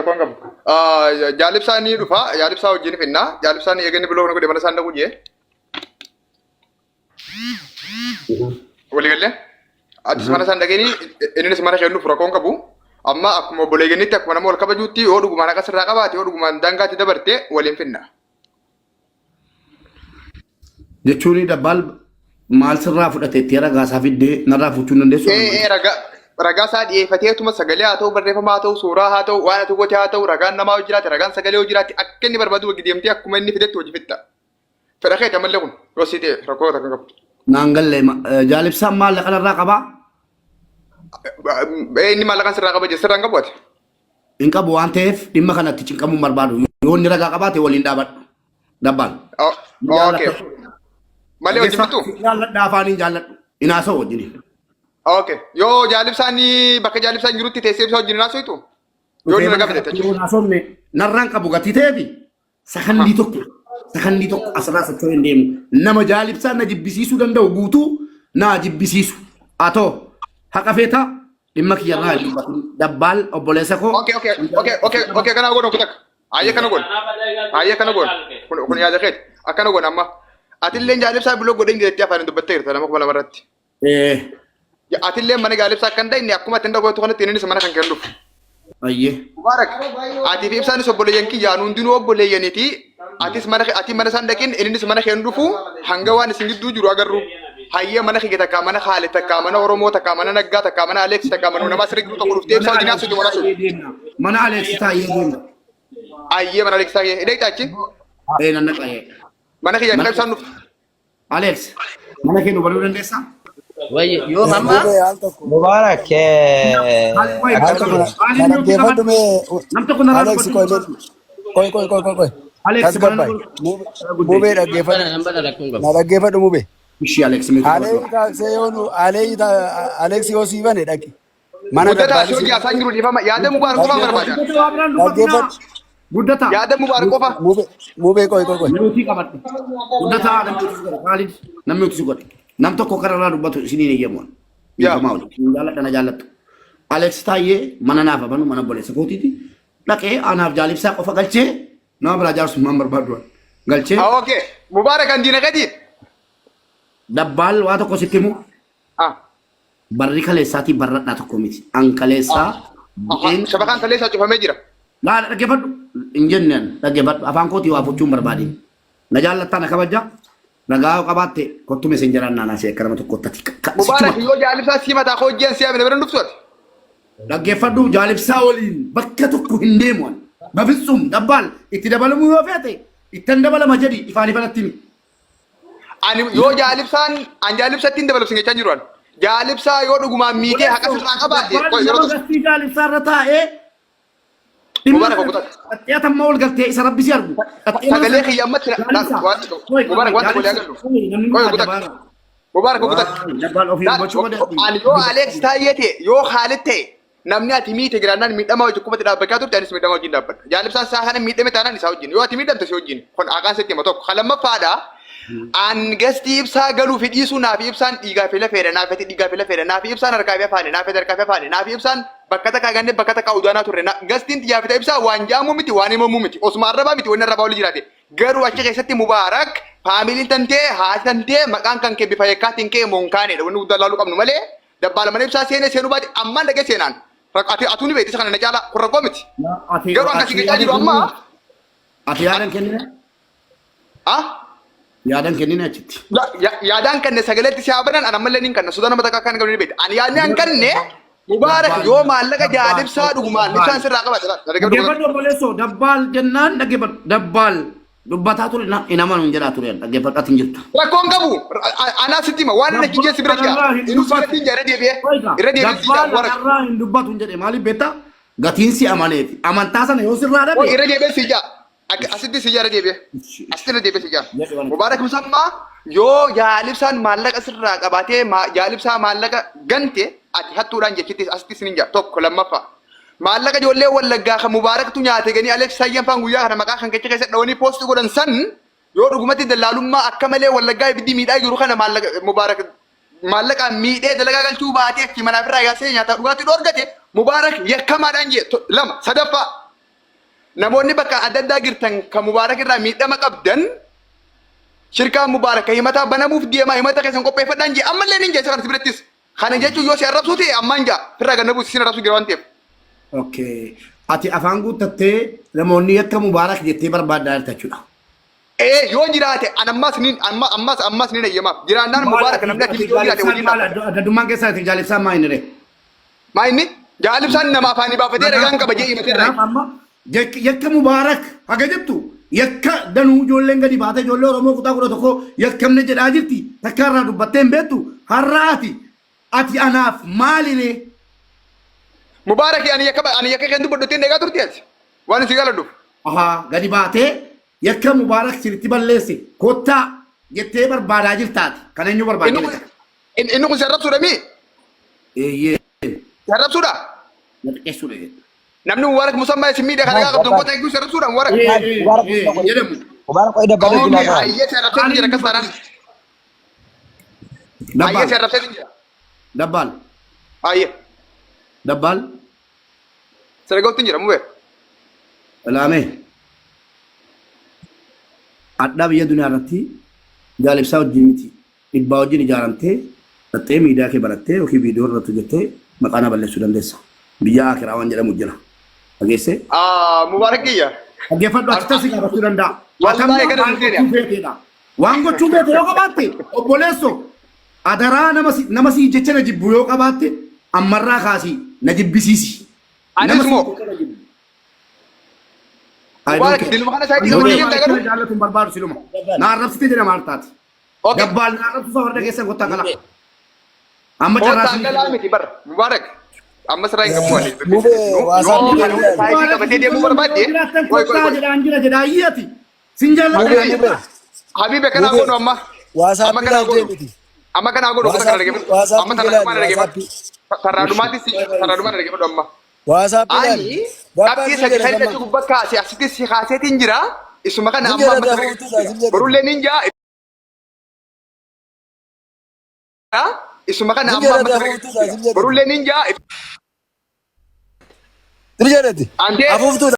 rakkoon qabu. Jaalibsaan ni dhufa. Jaalibsaa wajjin finna. Jaalibsaan eegani biloo godhe mana isaan dhaqu jee. Walii galee. Addis mana isaan dhaqanii innis mana kennuuf rakkoon qabu. Amma akkuma obboleeyyanitti akkuma nama wal kabajuutti yoo dhugumaan akka sirraa qabaate yoo dhugumaan daangaatti dabarte waliin finna. Jechuun dabbal maal sirraa fudhateetti ragaasaa fiddee narraa fuuchuun dandeessu. Ragaasaa dhiyeeffateetuma sagalee haa ta'u barreeffama haa ta'u suuraa haa ta'u waan ati gote haa ta'u ragaan namaa hojii jiraate ragaan sagalee hojii jiraate akka inni barbaadu wajji deemtee akkuma inni fidetti hojii fitta. Fedha keeti ammallee kun yoo si ta'e rakkoo takka qabdu. Naan gallee jaalibsaan maallaqa narraa qabaa? Inni maallaqaan sirraa qaba jee sirraan qabu ati. Hin qabu waan ta'eef dhimma kanatti cinqamuu barbaadu. Yoo inni ragaa qabaate waliin dhaabadhu. Dabbal. Okay. Malee wajjin bittu? Jaalladha afaaniin jaalladhu. Inaasoo wajjin. Okay. Yoo jaalibsaan bakka jaalibsaan jirutti teessee ibsa wajjin inaasoitu? Yoo inni ragaa fidate jechuudha. Inaasofne narraan qabu gatii ta'eefi sakandii tokko asirraa socho'uu hin deemu. Nama jaalibsaan na jibbisiisuu danda'u guutuu na jibbisiisu. Atoo haqa feetaa dhimma kiyyarraa dabbaal obboleessa koo. Okay. Kana godhu kutak. Ayyee kana godhu. Kun yaada keeti. Akkana godhu amma. Atillee jaalibsaa biloo godhee ingileetti afaan dubbattee jirta nama kuma lamarratti. Atillee mana jaalibsaa kan ta'e inni akkuma itti dhagoottu kanatti innis mana kan kennuuf. Ayyee. Mubarak. Ati fi ibsaanis obboleeyyan kiyyaa hundinuu obboleeyyaniiti. Ati mana isaan dhaqin innis mana kennuufu hanga waan isin gidduu jiru agarru. Hayyee mana kiyya takkaa mana Khaalid takkaa mana Oromoo takkaa mana Naggaa takkaa mana Aleeks takkaa mana nama sirrii tokko dhuftee ibsaa wajjin haasofti mana sun. Mana Aleeks taa'ee deemna. Ayyee mana Aleeks taa'ee hidhee taachi. Nan naqayee. Mana kiyya kan ibsaan dhuftu. Aleeks mana kee nu baruu dandeessaa? Wayye yoo mamma Mubarak nam tokko narraa Alex koy Aleeks Mube dhaggeeffadhu Mube Ishi Aleeks miti Alex yoo siifane dhaqi mana guddataa shoo jaa isaan jiru dhiifama yaada Mubaarak qofaa barbaada. Guddataa yaada Mubaarak qofaa. Mube koy Nuti qabadhu. Guddataa namni uti si godhe. Nam tokko kararraa dubbatu isiniin eeyyamuun. Jaalladha jaallattu. Aleeks taa'ee mana naaf abanu mana obboleessa kootiiti. Dhaqee anaaf jaalibsaa qofa galchee nama biraa jaarsummaan barbaadu. Galchee. Okay. Mubaarak kan diina gadi. Dabbaal waa tokko sitti himu. Barri kaleessaatii barradhaa tokko miti. Ankaleessaa. Shabakaan kaleessaa cufamee jira. Laala dhaggeeffadhu. Hin jenneen dhaggeeffadhu. Afaan kootii waa fochuun barbaade. Na jaallattaa na kabajaa. Nagaa qabaatte kottume sin jaraan naanaa ishee akkana tokkottati. Mubaarak yoo jaalibsaa simataa hojjeen siyaamne bira dhufsooti. Dhaggeeffadhu jaalibsaa waliin bakka tokko hin deemu. Bafitsum dabbaal itti dabalamuu yoo feete ittan dabalama jedhi ifaan ifanatti himi. Ani yoo jaalibsaan an jaalibsatti hin dabalabsin jechaa jiru. Jaalibsaa yoo dhugumaan miidhee haqa sirraa qabaate yeroo tokko jaalibsaa irra taa'ee Mubaarak ogutat. Xiyyaata amma ol galtee isa rabbi si argu. Sagalee kiyyammatti Mubaarak waan tokko agarru. Mubaarak ogutat. Ani yoo Aleeks taa'ee ta'e yoo Khaalid ta'e namni ati miite giraannaan miidhamaa wajjin kubbatti dhaabbachaa turte anis miidhamaa wajjin dhaabbadha. Jaalibsaan isaa kana miidhame taanaan isaa wajjin yoo ati miidhamte si wajjin kun haqaan sitti hima tokko. Lamaffaadha. An gasti ibsaa galuu fi dhiisuu naaf ibsaan dhiigaa fi lafeedha naaf dhiigaa fi lafeedha naaf ibsaan harkaa fi afaani naaf harkaa fi afaani naaf ibsaan bakka takkaa ganne bakka takkaa udaanaa turre gastiin xiyyaa fi ibsaa waan jaamuu miti waan himamuu miti osuma arrabaa miti wanni arrabaa olii jiraate garuu achi keessatti Mubaarak faamiliin tantee haati tantee maqaan kan kee bifa yekkaatiin kee moonkaanedha wanni guddaa laaluu qabnu malee dabbaala mana ibsaa seenuu baate ammaan dhaqee seenaan atuuni beekti isa kana na caalaa kun rakkoo miti garuu akkasii gachaa jiru amma. Ati yaadan kennine? Yaadan kennine achitti. Yaadaan kanne sagaleetti si habanan ana mallee nin kanna sudana mata kan galu ni beekti. Ani yaadni an kanne Mubaarak yoo maallaqa jaalibsaa dhugumaan ibsaan sirraa qabata. Dhaggeeffadhu obboleessoo dabbaal jennaan dhaggeeffadhu dabbaal dubbataa ture inaman hin jedhaa ture dhaggeeffadhu ati hin jirtu. Rakkoon qabu anaa sitti hima waan inni kijjeessi bira jira. Inus irratti hin deebi'ee irra deebi'ee hin dubbatu hin jedhee maaliif beektaa gatiin si amaneeti amantaa sana yoo sirraa dhabe. Irra deebi'ee si jaa. Asitti si jaara deebi'ee. Asitti deebi'ee si jaara. Mubaarak musammaa yoo jaalibsaan maallaqa sirraa qabaatee jaalibsaa maallaqa gante ati hattuudhaan jechitti asitti sin jaa tokko lammaffaa. Maallaqa ijoollee wallaggaa kan Mubaaraktu nyaate ganii Aleeks Sayyanfaan guyyaa kana maqaa kan keessa keessatti dhawanii poosti godhan san yoo dhugumatti dallaalummaa akka malee wallaggaa ibiddi miidhaa jiru kana Mubaarak maallaqa miidhee dalagaa galchuu baatee achi manaaf irraa yaasee nyaata dhugaatii dhoorgate Mubaarak yakkamaadhaan jee lama sadaffaa namoonni bakka adda addaa jirtan kan Mubaarak irraa miidhama qabdan shirkaan Mubaarak himata banamuuf deemaa himata keessan qopheeffadhaan jee ammallee nin jecha kan sibirattis kana jechuun yoo si arrabsuu ta'e ammaan jaa firraa ganna buusi sin arrabsuu jira waan ta'eef. Okay. Ati afaan guuttattee namoonni akka Mubaarak jettee barbaaddaa jechuudha. Yoo jiraate ammas ni eeyyamaaf jiraannaan Mubaarak namni ati yoo jiraate waliin addummaan keessaa itti jaalibsaan maa inni ree? Maa inni jaalibsaan nama afaanii baafatee dhagaan qaba jee himatee irraa. Yakka Mubaarak haga jettu yakka danuu ijoolleen gadi baate ijoollee Oromoo kutaa kudha tokko yakkamne jedhaa jirti takka irraa dubbattee hin beektu har'aati ati anaaf maaliree? Mubaarak ani yakka kan dubbadhutti eegaa turti ati waan isin galadhuuf. Gadi baatee yakka Mubaarak sirriitti balleesse kottaa jettee barbaadaa jirtaati kan eenyu barbaadde? Inni kun si arrabsuudha mii? Si arrabsuudha? Na xiqqeessuudha. Namni Mubaarak musammaa isin miidhaa kana qabdu goota eeguu si arrabsuudha Mubaarak. Jedhamu. Mubaarak qoy dabbale dilaa. Ayyee si arrabsee jira akkas taanaan. Ayyee si arrabsee jira. Dabbal. Ayyee. Dabbal. Sargootti jira mubee. Laame. Adda biyya duniyaa irratti jaalibsaa wajjin miti. Dhibbaa wajjin ijaaramtee dhattee miidiyaa kee barattee yookiin viidiyoo irratti hojjettee maqaa balleessuu dandeessa. Biyya akiraa waan jedhamu jira. Dhageessee? Mubaarak kiyya. Dhaggeeffadhu achi tasii qabachuu danda'a. Wallahi kana hin seeniya. Waan gochuu beekte yoo qabaatte obboleesso adaraa nama sii jecha na jibbu yoo qabaatte ammarraa kaasii na jibbisiisi. Anis moo? Mubaarak dilma kana saayitii qabu ni gamtaa garuu. Jaallatuun barbaadu siluma. Na arrabsitee jedhama hartaati. Dabbaal na arrabsuusaa warra keessan kottaa kala. Amma carraa sun. Kottaa miti bar Mubaarak. Amma sirraa hin qabu waliin. Mubee waasaa saayitii qabatee deemuu barbaadde. Kottaa jedhaan jira jedhaa iyyati. Sin jaallatu. Habibe kana godhu amma. Waasaa biraa deemiti. Amma kana godhu kutaa kana dhageeffatu. Amma tarraadhumaan dhageeffatu. Tarraadhumaan dhageeffatu amma. Waasaa biraa. Qabxii sadii sadii gubbaa kaasee asitti si kaaseetiin jira. Isuma kana amma barullee ninja. Isuma kana amma barullee ninja. Dirjadati. Afuuftuu